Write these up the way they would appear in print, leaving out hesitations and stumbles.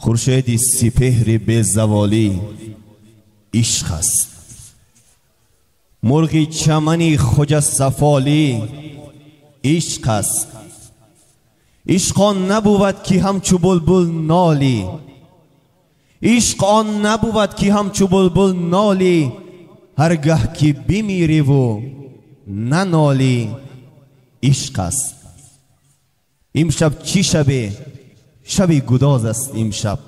خورشید سپهر به زوالی عشق است. مرغ چمنی خجسته عشق است. عشق آن نبود که همچو بلبل نالی، عشق آن نبود که همچو بلبل نالی، هرگه که بمیری و ننالی عشق است. امشب چی شبه؟ شب گداز است امشب.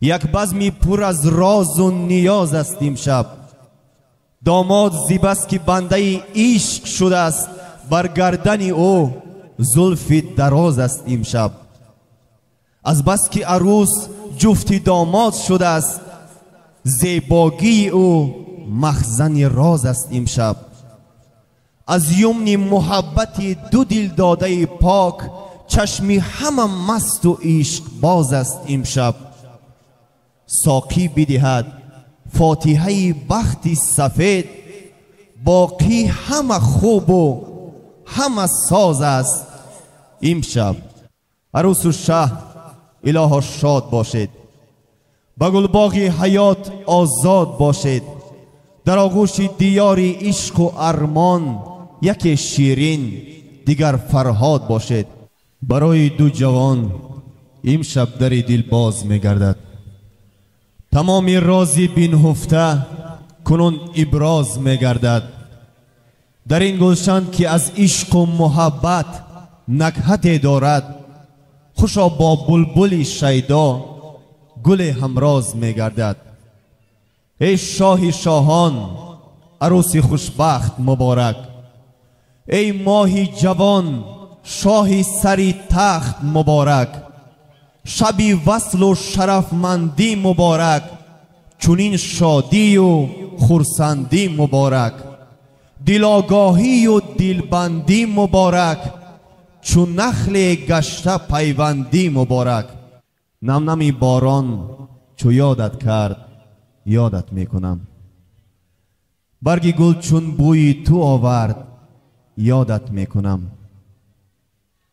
یک بزمی پر از راز و نیاز است امشب. داماد زیباست که بنده عشق شده است، بر گردن او زلف دراز است امشب. از بس که عروس جفت داماد شده است، زیباگی او مخزن راز است امشب. از یمن محبت دو دل داده پاک، چشمی همه مست و عشق باز است امشب. ساقی بدهد فاتحه بخت سفید، باقی همه خوب و همه ساز است امشب. عروس و شه الها شاد باشید، به گلباغ حیات آزاد باشید. در آغوش دیار عشق و ارمان، یک شیرین دیگر فرهاد باشید. برای دو جوان امشب در دل باز می‌گردد، تمام رازی بنهفته کنون ابراز می‌گردد. در این گلشن که از عشق و محبت نکهت دارد، خوشا با بلبل شیدا گل همراز می‌گردد. ای شاه شاهان عروس خوشبخت مبارک، ای ماه جوان شاه سری تخت مبارک. شبی وصل و شرفمندی مبارک، چونین شادی و خرسندی مبارک. دلاگاهی و دلبندی مبارک، چون نخل گشته پیوندی مبارک. نم نمی باران چو یادت کرد یادت میکنم، برگی گل چون بوی تو آورد یادت میکنم.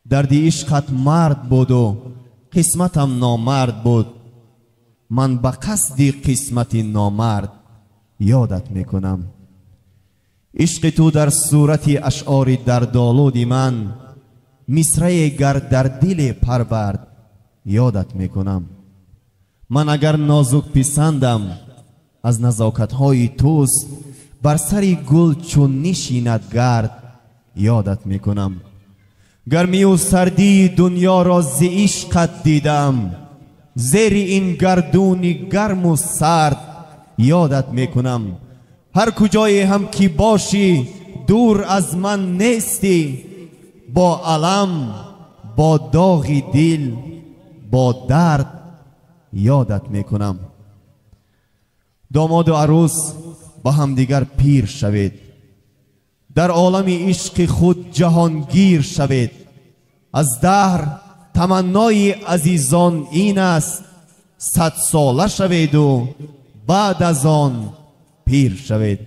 دردی عشقت مرد بود و قسمتم نامرد بود، من به قصد قسمت نامرد یادت میکنم. عشق تو در صورت اشعار دردآلود من، مصرع گر در دل پرورد یادت میکنم. من اگر نازک پسندم از نزاکت های توست، بر سری گل چون نشیند گرد یادت میکنم. گرمی و سردی دنیا را ز عشقت دیدم، زیر این گردون گرم و سرد یادت میکنم. هر کجای هم که باشی دور از من نیستی، با علم با داغ دل با درد یادت میکنم. داماد و عروس با هم دیگر پیر شوید، در عالم عشق خود جهانگیر شوید. از دهر تمنای عزیزان این است، 100 ساله شوید و بعد از آن پیر شوید.